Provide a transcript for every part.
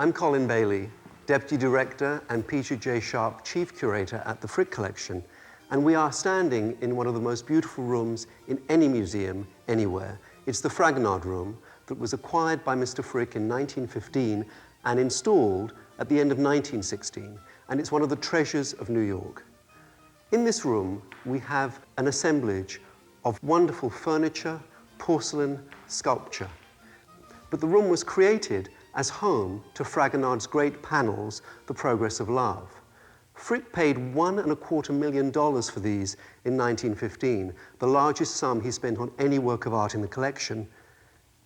I'm Colin Bailey, Deputy Director and Peter J. Sharp Chief Curator at the Frick Collection, and we are standing in one of the most beautiful rooms in any museum anywhere. It's the Fragonard room that was acquired by Mr. Frick in 1915 and installed at the end of 1916, and it's one of the treasures of New York. In this room, we have an assemblage of wonderful furniture, porcelain, sculpture. But the room was created as home to Fragonard's great panels, The Progress of Love. Frick paid $1.25 million for these in 1915, the largest sum he spent on any work of art in the collection.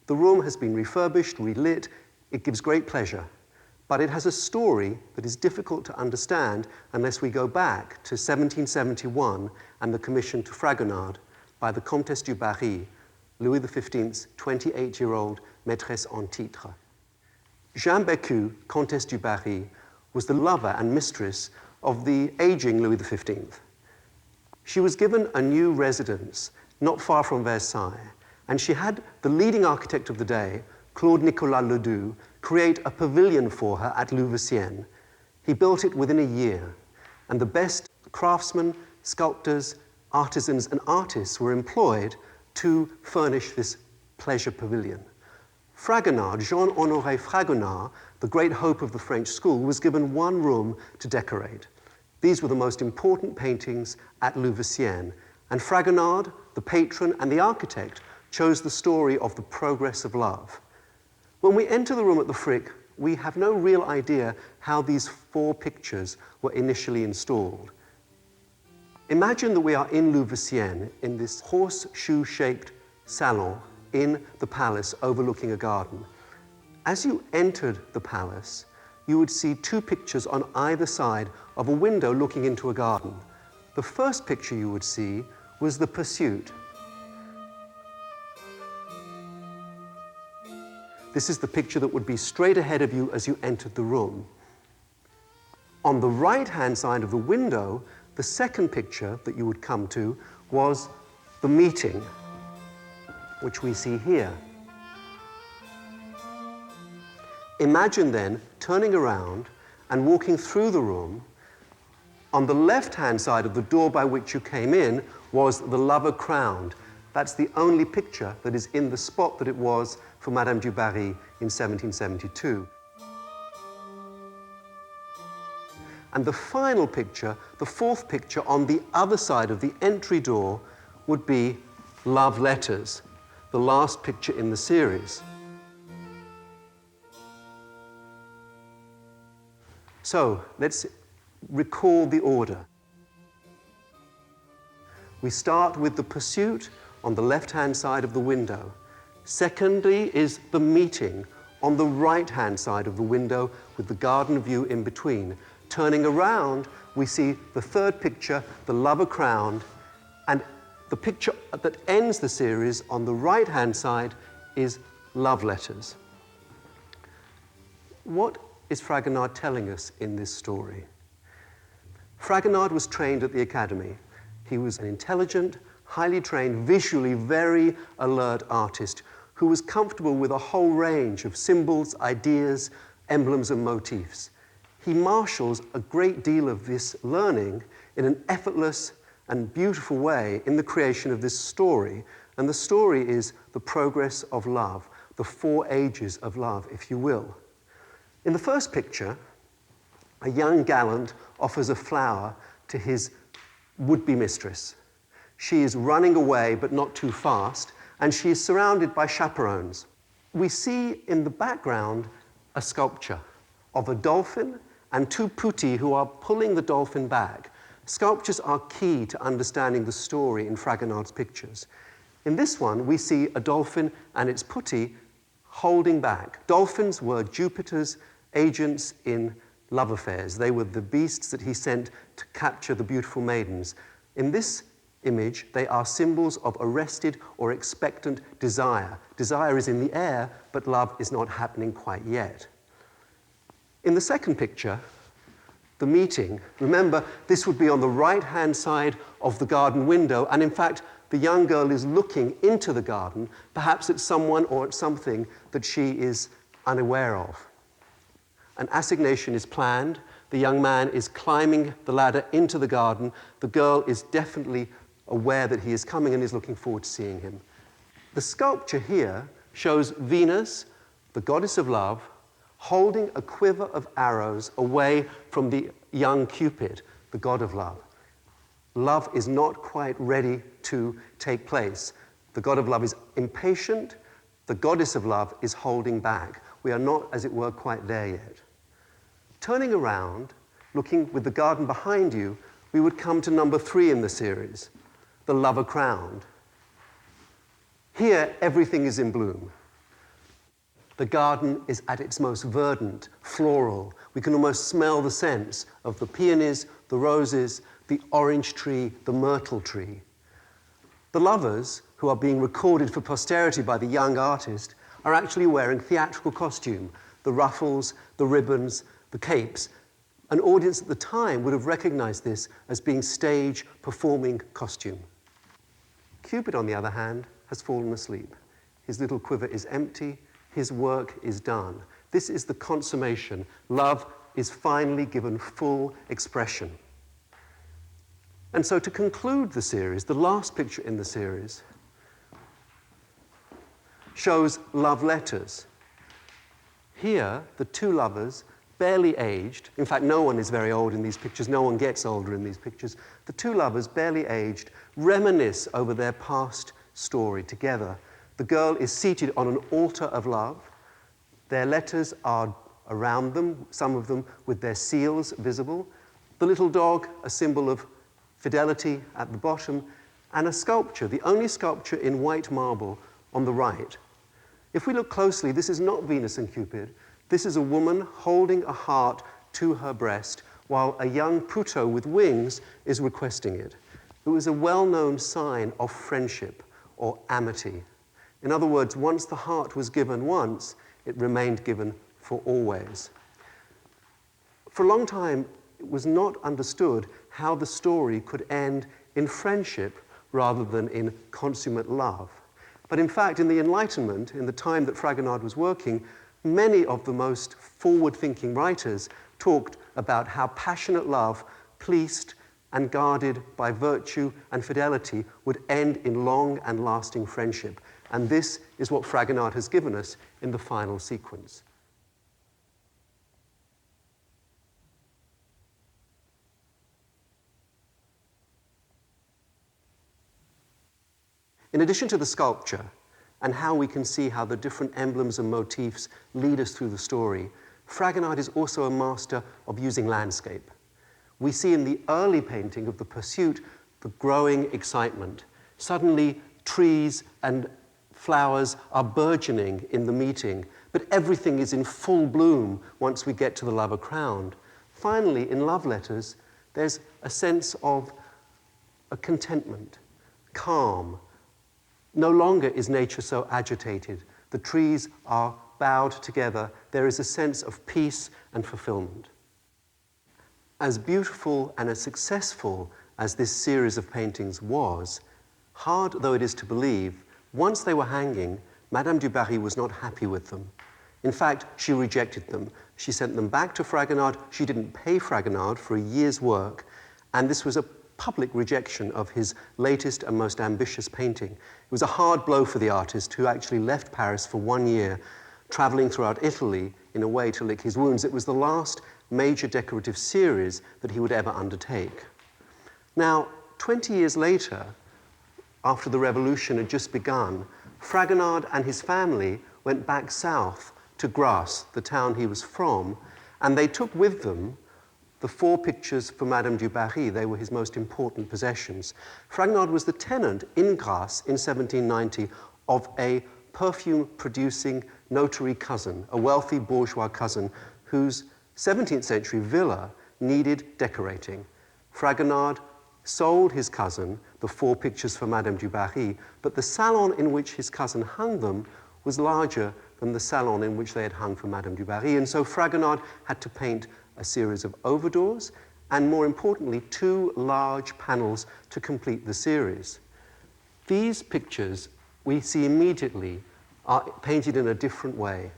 The room has been refurbished, relit. It gives great pleasure. But it has a story that is difficult to understand unless we go back to 1771 and the commission to Fragonard by the Comtesse du Barry, Louis XV's 28-year-old maîtresse en titre. Jeanne Bécu, Comtesse du Barry, was the lover and mistress of the aging Louis XV. She was given a new residence not far from Versailles, and she had the leading architect of the day, Claude Nicolas Ledoux, create a pavilion for her at Louveciennes. He built it within a year, and the best craftsmen, sculptors, artisans, and artists were employed to furnish this pleasure pavilion. Fragonard, Jean-Honoré Fragonard, the great hope of the French school, was given one room to decorate. These were the most important paintings at Louveciennes, and Fragonard, the patron and the architect, chose the story of the progress of love. When we enter the room at the Frick, we have no real idea how these 4 pictures were initially installed. Imagine that we are in Louveciennes, in this horseshoe-shaped salon in the palace overlooking a garden. As you entered the palace, you would see 2 pictures on either side of a window looking into a garden. The first picture you would see was the pursuit. This is the picture that would be straight ahead of you as you entered the room. On the right-hand side of the window, the second picture that you would come to was the meeting, which we see here. Imagine then turning around and walking through the room. On the left-hand side of the door by which you came in was the lover crowned. That's the only picture that is in the spot that it was for Madame du Barry in 1772. And the final picture, the 4th picture on the other side of the entry door, would be love letters, the last picture in the series. So let's recall the order. We start with the pursuit on the left-hand side of the window. Secondly is the meeting on the right-hand side of the window with the garden view in between. Turning around, we see the 3rd picture, the lover crowned, and the picture that ends the series on the right-hand side is love letters. What is Fragonard telling us in this story? Fragonard was trained at the Academy. He was an intelligent, highly trained, visually very alert artist who was comfortable with a whole range of symbols, ideas, emblems, and motifs. He marshals a great deal of this learning in an effortless and beautiful way in the creation of this story. And the story is the progress of love, the 4 ages of love, if you will. In the first picture, a young gallant offers a flower to his would-be mistress. She is running away, but not too fast, and she is surrounded by chaperones. We see in the background a sculpture of a dolphin and 2 putti who are pulling the dolphin back. Sculptures are key to understanding the story in Fragonard's pictures. In this one, we see a dolphin and its putti holding back. Dolphins were Jupiter's agents in love affairs. They were the beasts that he sent to capture the beautiful maidens. In this image, they are symbols of arrested or expectant desire. Desire is in the air, but love is not happening quite yet. In the second picture, the meeting, remember, this would be on the right-hand side of the garden window, and in fact, the young girl is looking into the garden, perhaps at someone or at something that she is unaware of. An assignation is planned. The young man is climbing the ladder into the garden. The girl is definitely aware that he is coming and is looking forward to seeing him. The sculpture here shows Venus, the goddess of love, holding a quiver of arrows away from the young Cupid, the god of love. Love is not quite ready to take place. The god of love is impatient. The goddess of love is holding back. We are not, as it were, quite there yet. Turning around, looking with the garden behind you, we would come to number 3 in the series, the lover crowned. Here, everything is in bloom. The garden is at its most verdant, floral. We can almost smell the scents of the peonies, the roses, the orange tree, the myrtle tree. The lovers, who are being recorded for posterity by the young artist, are actually wearing theatrical costume, the ruffles, the ribbons, the capes. An audience at the time would have recognized this as being stage performing costume. Cupid, on the other hand, has fallen asleep. His little quiver is empty. His work is done. This is the consummation. Love is finally given full expression. And so to conclude the series, the last picture in the series shows love letters. Here, the two lovers, barely aged, in fact, no one is very old in these pictures, no one gets older in these pictures. The two lovers, barely aged, reminisce over their past story together. The girl is seated on an altar of love. Their letters are around them, some of them with their seals visible. The little dog, a symbol of fidelity at the bottom, and a sculpture, the only sculpture in white marble on the right. If we look closely, this is not Venus and Cupid. This is a woman holding a heart to her breast while a young Puto with wings is requesting it. It was a well-known sign of friendship or amity. In other words, once the heart was given once, it remained given for always. For a long time, it was not understood how the story could end in friendship rather than in consummate love. But in fact, in the Enlightenment, in the time that Fragonard was working, many of the most forward-thinking writers talked about how passionate love, pleased and guarded by virtue and fidelity, would end in long and lasting friendship. And this is what Fragonard has given us in the final sequence. In addition to the sculpture and how we can see how the different emblems and motifs lead us through the story, Fragonard is also a master of using landscape. We see in the early painting of the pursuit the growing excitement. Suddenly, trees and flowers are burgeoning in the meeting, but everything is in full bloom once we get to the lover crowned. Finally, in love letters, there's a sense of a contentment, calm. No longer is nature so agitated. The trees are bowed together. There is a sense of peace and fulfillment. As beautiful and as successful as this series of paintings was, hard though it is to believe, once they were hanging, Madame du Barry was not happy with them. In fact, she rejected them. She sent them back to Fragonard. She didn't pay Fragonard for a year's work, and this was a public rejection of his latest and most ambitious painting. It was a hard blow for the artist, who actually left Paris for 1 year, traveling throughout Italy in a way to lick his wounds. It was the last major decorative series that he would ever undertake. Now, 20 years later, after the revolution had just begun, Fragonard and his family went back south to Grasse, the town he was from, and they took with them the 4 pictures for Madame du Barry. They were his most important possessions. Fragonard was the tenant in Grasse in 1790 of a perfume-producing notary cousin, a wealthy bourgeois cousin, whose 17th century villa needed decorating. Fragonard sold his cousin the 4 pictures for Madame du Barry, but the salon in which his cousin hung them was larger than the salon in which they had hung for Madame du Barry, and so Fragonard had to paint a series of overdoors and, more importantly, 2 large panels to complete the series. These pictures, we see immediately, are painted in a different way.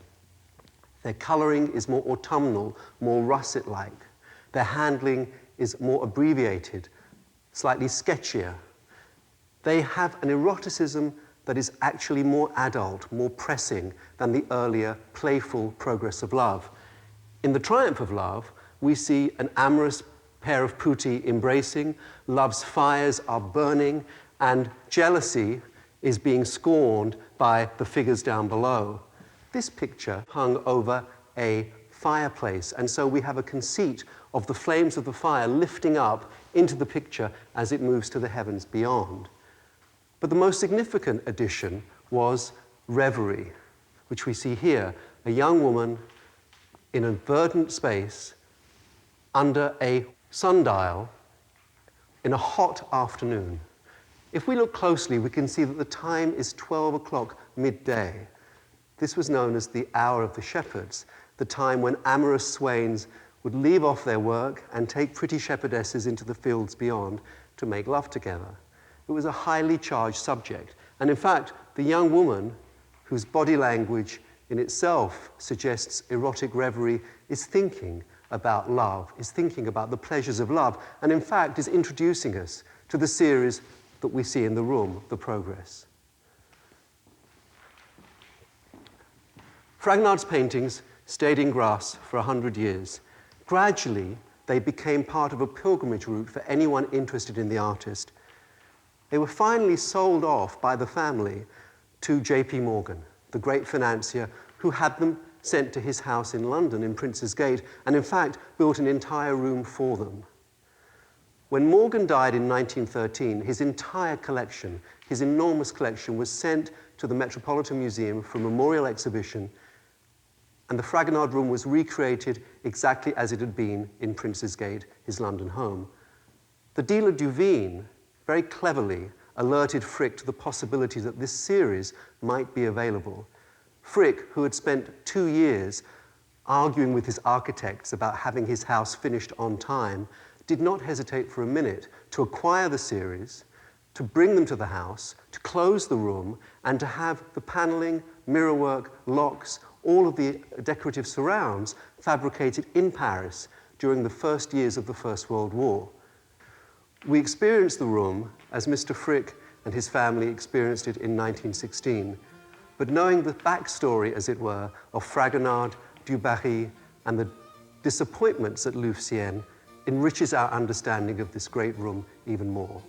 Their coloring is more autumnal, more russet-like. Their handling is more abbreviated, slightly sketchier. They have an eroticism that is actually more adult, more pressing than the earlier playful progress of love. In The Triumph of Love, we see an amorous pair of putti embracing, love's fires are burning, and jealousy is being scorned by the figures down below. This picture hung over a fireplace, and so we have a conceit of the flames of the fire lifting up into the picture as it moves to the heavens beyond. But the most significant addition was reverie, which we see here, a young woman in a verdant space under a sundial in a hot afternoon. If we look closely, we can see that the time is 12 o'clock midday. This was known as the hour of the shepherds, the time when amorous swains would leave off their work and take pretty shepherdesses into the fields beyond to make love together. It was a highly charged subject. And in fact, the young woman, whose body language in itself suggests erotic reverie, is thinking about love, is thinking about the pleasures of love, and in fact is introducing us to the series that we see in the room, The Progress. Fragonard's paintings stayed in Grasse for 100 years. Gradually, they became part of a pilgrimage route for anyone interested in the artist. They were finally sold off by the family to J.P. Morgan, the great financier who had them sent to his house in London in Prince's Gate, and in fact built an entire room for them. When Morgan died in 1913, his entire collection, his enormous collection, was sent to the Metropolitan Museum for a memorial exhibition, and the Fragonard room was recreated exactly as it had been in Prince's Gate, his London home. The dealer Duveen very cleverly alerted Frick to the possibility that this series might be available. Frick, who had spent 2 years arguing with his architects about having his house finished on time, did not hesitate for a minute to acquire the series, to bring them to the house, to close the room, and to have the paneling, mirrorwork, locks, all of the decorative surrounds fabricated in Paris during the first years of the First World War. We experienced the room as Mr. Frick and his family experienced it in 1916, but knowing the backstory, as it were, of Fragonard, du Barry, and the disappointments at Louvciennes enriches our understanding of this great room even more.